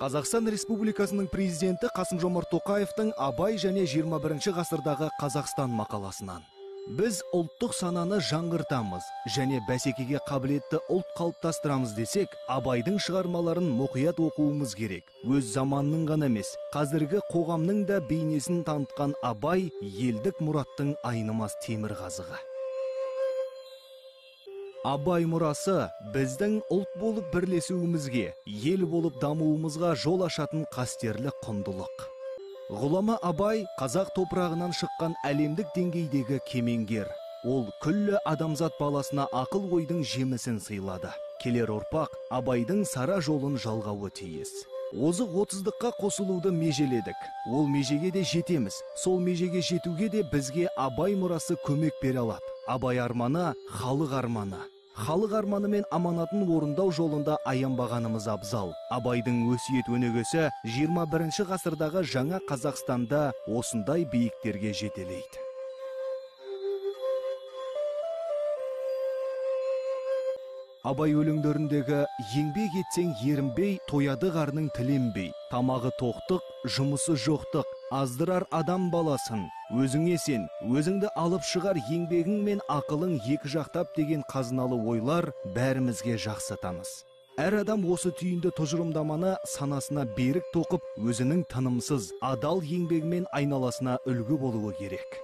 Қазақстан Республикасының президенті Қасым-Жомарт Тоқаевтың Абай және 21 ғасырдағы Қазақстан мақаласынан. Біз ұлттық сананы жаңғыртамыз және бәсекеге қабілетті ұлт қалыптастырамыз десек, Абайдың шығармаларын мұқият оқуымыз керек. Өз заманның ғана емес, қазіргі қоғамның да бейнесін танытқан Абай елдік мұраттың айнымас темірқазығы. Абай мұрасы біздің ұлт болып бірлесуімізге, ел болып дамуымызға жол ашатын қастерлі құндылық. Ғұлама Абай қазақ топырағынан шыққан әлемдік деңгейдегі кемеңгер. Ол күллі адамзат баласына ақыл ойдың жемісін сыйлады. Келер ұрпақ Абайдың сара жолын жалғауы тиіс. Озық 30-қа қосылуды межеледік. Ол межеге де жетеміз. Сол межеге жетуге де бізге Абай мұрасы көмек бере алады. Абай арманы халық арманы. Халық арманы мен аманатын орындау жолында аянбағанымыз абзал. Абайдың өсиет өнегесі 21 ғасырдағы жаңа Қазақстанда осындай биіктерге жетелейді. Абай өлеңдеріндегі еңбек етсең ерінбей, тояды қарның тіленбей, тамағы тоқтық, жұмысы жоқтық, аздырар адам баласын, өзіңе сен, өзіңді алып шығар еңбегің мен ақылың екі жақтап деген қазыналы ойлар бәрімізге жақсы таныс. Әр адам осы түйінді тұжырымдаманы санасына берік тоқып, өзінің тынымсыз, адал еңбегімен айналасына үлгі болуы керек.